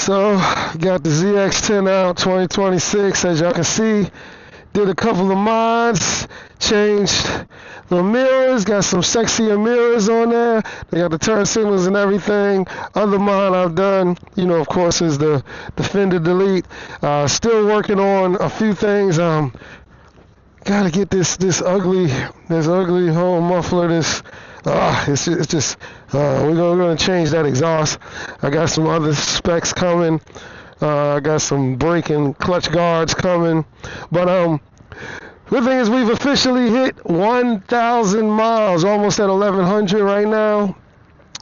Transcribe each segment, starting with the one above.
So, got the ZX10R 2026, as y'all can see. Did a couple of mods, changed the mirrors, got some sexier mirrors on there. They got the turn signals and everything. Other mod I've done, of course, is the fender delete. Still working on a few things. Gotta get this ugly whole muffler. We're gonna change that exhaust. I got some other specs coming. I got some brake and clutch guards coming. But good thing is we've officially hit 1,000 miles, almost at 1,100 right now.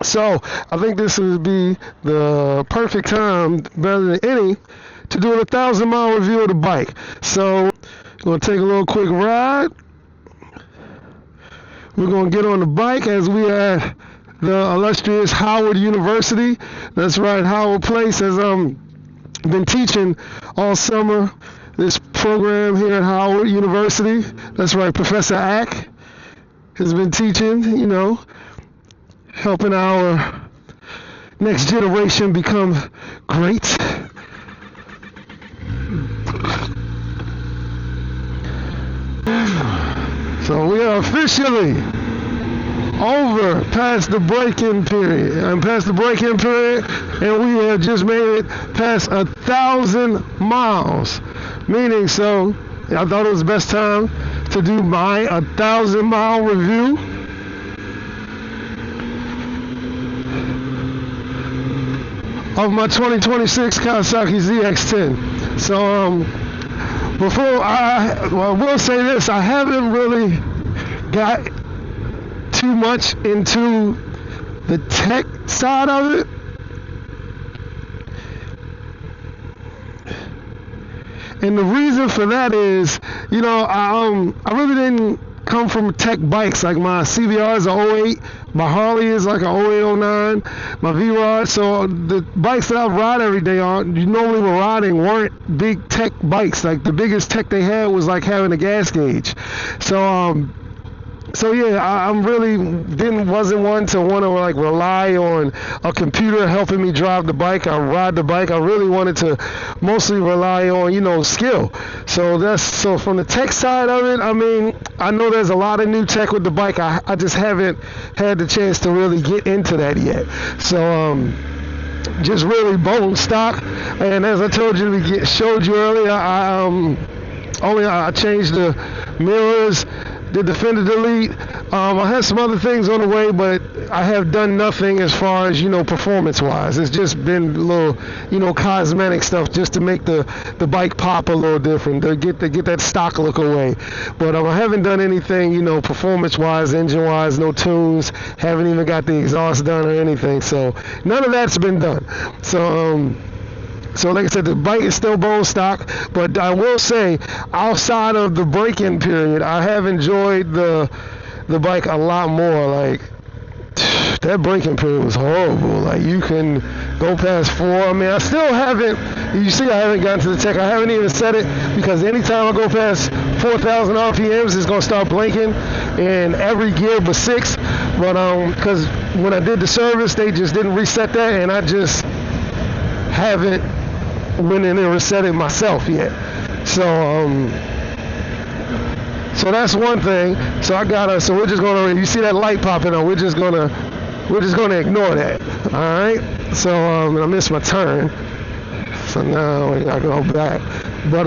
So I think this would be the perfect time, better than any, to do a 1,000-mile review of the bike. So we're gonna take a little quick ride. We're gonna get on the bike as we at the illustrious Howard University. That's right, Howard Place. As been teaching all summer this program here at Howard University. That's right, Professor Ack has been teaching, helping our next generation become great. So we are officially over past the break-in period. And we have just made it past 1,000 miles. Meaning, so I thought it was the best time to do my 1,000-mile review. Of my 2026 Kawasaki ZX10. So I will say this, I haven't really got too much into the tech side of it. And the reason for that is, I really didn't come from tech bikes. Like my CBR is a 08, my Harley is like a 0809, my V-Rod. So the bikes that I ride every day on, normally were riding, weren't big tech bikes. Like the biggest tech they had was like having a gas gauge. So yeah, I really wasn't one to want to like rely on a computer helping me drive the bike. I ride the bike. I really wanted to mostly rely on, skill. So from the tech side of it, I know there's a lot of new tech with the bike. I just haven't had the chance to really get into that yet. So just really bone stock. And as I showed you earlier, I changed the mirrors, did the fender delete. I had some other things on the way, but I have done nothing as far as, performance-wise. It's just been a little, cosmetic stuff just to make the bike pop a little different, to get that stock look away. But I haven't done anything, performance-wise, engine-wise, no tunes, haven't even got the exhaust done or anything. So none of that's been done. So like I said, the bike is still bone stock, but I will say, outside of the break-in period, I have enjoyed the bike a lot more. Like, that break-in period was horrible. Like, you can go past 4. I still haven't, you see I haven't gotten to the tech. I haven't even set it, because anytime I go past 4,000 RPMs, it's going to start blinking in every gear but 6. But, because when I did the service, they just didn't reset that, and I just haven't went in and reset it myself yet. So that's one thing. So we're just gonna, you see that light popping on, we're just gonna ignore that. Alright? So I missed my turn. So now I gotta go back. But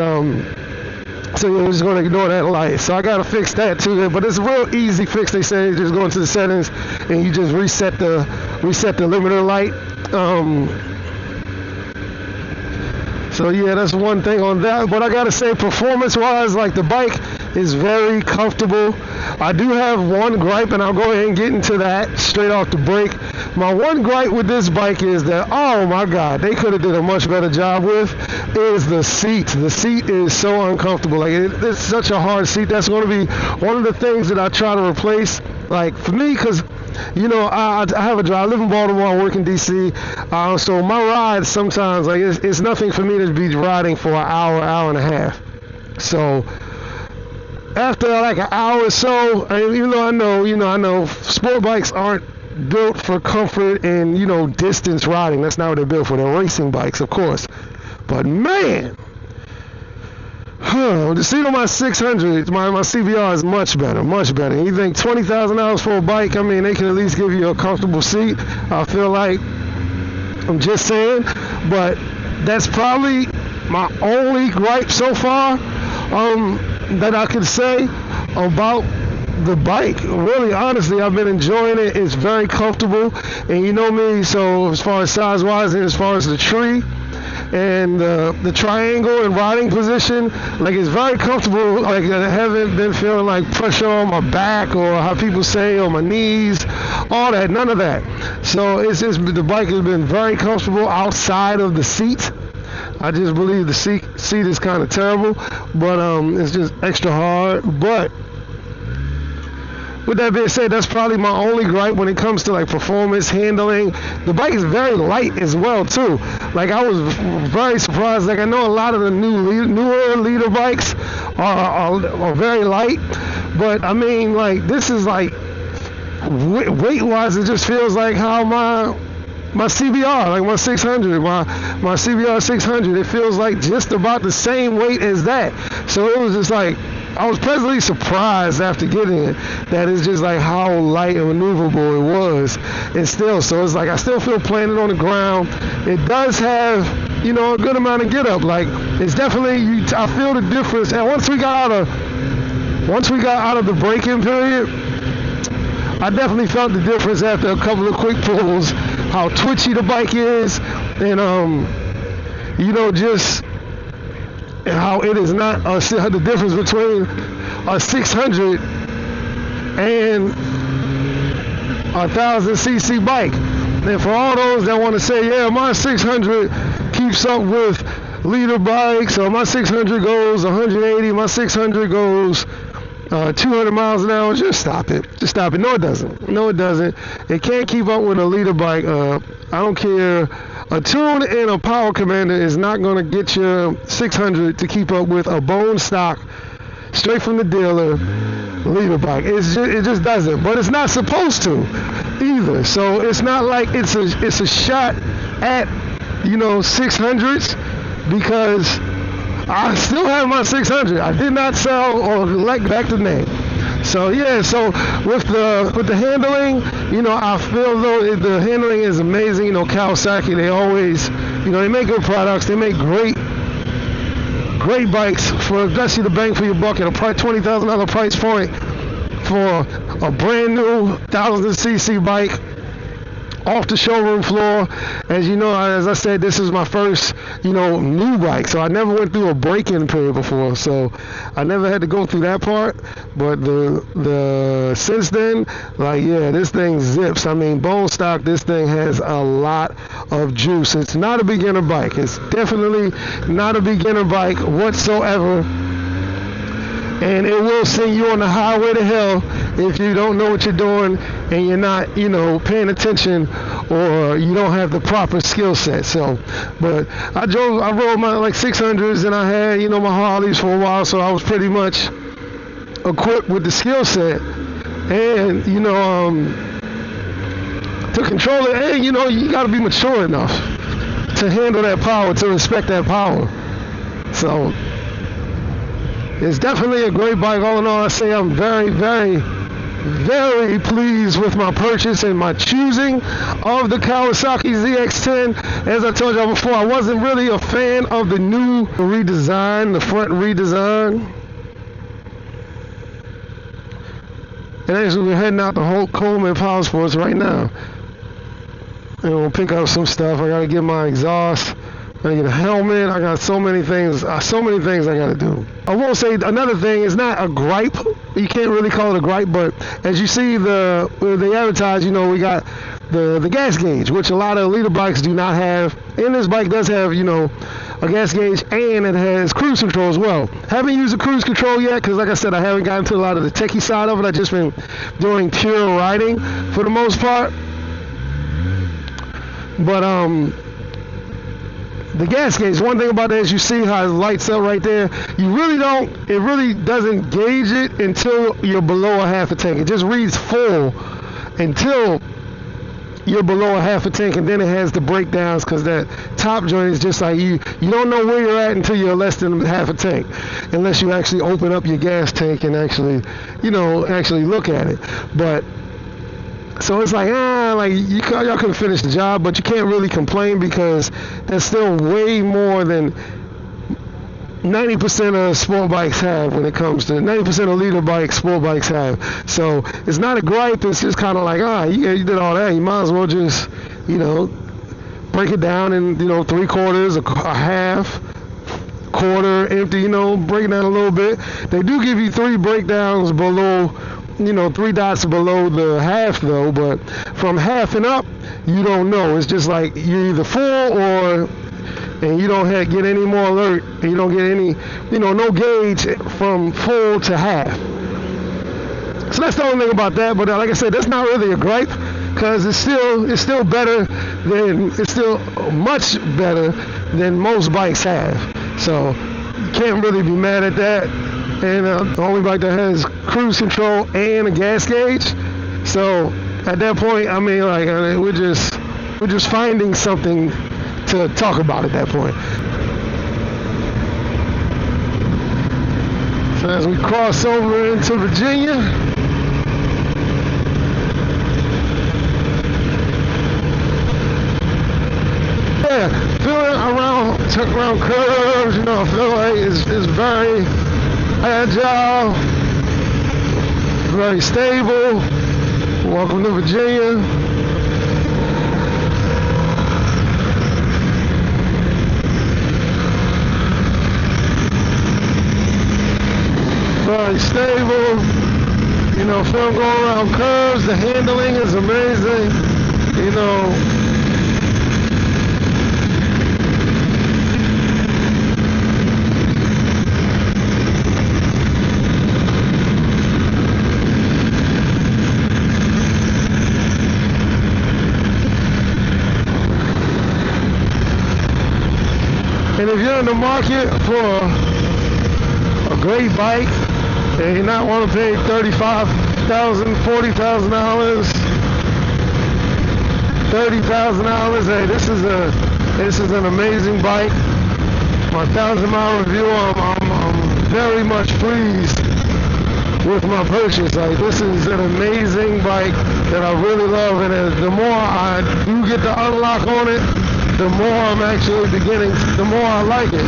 so we're just gonna ignore that light. So I gotta fix that too. But it's a real easy fix. They say just go into the settings and you just reset the limiter light. So yeah, that's one thing on that. But I gotta say, performance-wise, like the bike is very comfortable. I do have one gripe, and I'll go ahead and get into that straight off the break. My one gripe with this bike is that, oh my God, they could have did a much better job with, is the seat. The seat is so uncomfortable. Like it's such a hard seat. That's going to be one of the things that I try to replace. Like for me, because I have a drive. I live in Baltimore. I work in D.C. So my rides sometimes, like it's nothing for me to be riding for an hour and a half. So after like an hour or so, even though I know sport bikes aren't built for comfort and, you know, distance riding. That's not what they're built for. They're racing bikes, of course. But man, the seat on my 600, my CBR is much better, much better. You think $20,000 for a bike? I mean, they can at least give you a comfortable seat. I feel like, I'm just saying, but that's probably my only gripe so far that I could say about the bike. Really, honestly, I've been enjoying it. It's very comfortable, and you know me, so as far as size wise and as far as the tree and the triangle and riding position, like, it's very comfortable. Like, I haven't been feeling like pressure on my back or how people say on my knees, all that, none of that. So it's just, the bike has been very comfortable outside of the seat. I just believe the seat is kind of terrible, but it's just extra hard. But with that being said, that's probably my only gripe when it comes to like performance, handling. The bike is very light as well too. Like, I was very surprised. Like, I know a lot of the newer leader bikes are very light, but I mean, like, this is like weight-wise, it just feels like how my CBR, like my 600, my CBR 600, it feels like just about the same weight as that. So it was just like, I was pleasantly surprised after getting it that it's just like how light and maneuverable it was. And still, so it's like I still feel planted on the ground. It does have, you know, a good amount of get up. Like, it's definitely, I feel the difference. And once we got out of the braking period, I definitely felt the difference after a couple of quick pulls, how twitchy the bike is, and you know, just how it is not the difference between a 600 and a 1000cc bike. And for all those that want to say, yeah, my 600 keeps up with leader bikes, or my 600 goes 180, my 600 goes 200 miles an hour, just stop it. Just stop it. No, it doesn't. No, it doesn't. It can't keep up with a leader bike. I don't care. A tune and a power commander is not going to get your 600 to keep up with a bone stock, straight from the dealer, leader bike. It just doesn't. But it's not supposed to either. So it's not like it's a shot at, you know, 600s, because I still have my 600. I did not sell or let back the name. So yeah, so with the handling, you know, I feel though the handling is amazing. You know, Kawasaki, they always, you know, they make good products. They make great bikes for, especially the bang for your buck at a $20,000 price point for a brand new 1000cc bike off the showroom floor. As you know, as I said, this is my first, you know, new bike, so I never went through a break-in period before, so I never had to go through that part. But the since then, like, yeah, this thing zips. I mean, bone stock, this thing has a lot of juice. It's not a beginner bike. It's definitely not a beginner bike whatsoever. And it will send you on the highway to hell if you don't know what you're doing and you're not, you know, paying attention, or you don't have the proper skill set. So, but I rode my like 600s, and I had, you know, my Harleys for a while, so I was pretty much equipped with the skill set, and, you know, to control it. And, you know, you got to be mature enough to handle that power, to respect that power. So it's definitely a great bike. All in all, I say I'm very, very, very pleased with my purchase and my choosing of the Kawasaki ZX10. As I told y'all before, I wasn't really a fan of the new redesign, the front redesign. And actually, we're heading out to Coleman Power Sports right now. And we'll pick up some stuff. I gotta get my exhaust. I gotta get a helmet. I got so many things I gotta do. I won't say another thing. It's not a gripe. You can't really call it a gripe, but as you see, they advertise, you know, we got the gas gauge, which a lot of leader bikes do not have. And this bike does have, you know, a gas gauge, and it has cruise control as well. Haven't used the cruise control yet, because like I said, I haven't gotten to a lot of the techie side of it. I've just been doing pure riding for the most part. But the gas gauge, one thing about that is you see how it lights up right there. It really doesn't gauge it until you're below a half a tank. It just reads full until you're below a half a tank, and then it has the breakdowns because that top joint is just like you don't know where you're at until you're less than half a tank, unless you actually open up your gas tank and actually look at it. But so it's like, y'all couldn't finish the job, but you can't really complain because that's still way more than 90% of sport bikes have when it comes to 90% of leader bikes, sport bikes have. So it's not a gripe. It's just kind of like, you did all that. You might as well just, break it down in, 3/4, a half, quarter, empty, break it down a little bit. They do give you 3 breakdowns below, 3 dots below the half though, but from half and up, you don't know. It's just like you're either full and you don't get any more alert, and you don't get any, no gauge from full to half. So that's the only thing about that. But like I said, that's not really a gripe because it's still much better than most bikes have. So you can't really be mad at that. And the only bike that has cruise control and a gas gauge. So at that point, we're just finding something to talk about at that point. So as we cross over into Virginia, feeling around curves, I feel like it's very agile, very stable. Welcome to Virginia. Very stable, feeling going around curves. The handling is amazing, And if you're in the market for a great bike, and you not want to pay $35,000, $40,000, $30,000. Hey, this is an amazing bike. My 1,000-mile review. I'm very much pleased with my purchase. Like, this is an amazing bike that I really love, and the more I do get the unlock on it, the more I'm actually the more I like it.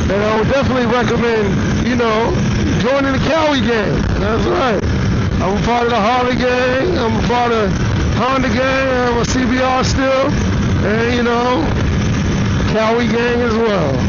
And I would definitely recommend, joining the Cowie gang. That's right. I'm a part of the Harley gang. I'm a part of Honda gang. I'm a CBR still. And, Cowie gang as well.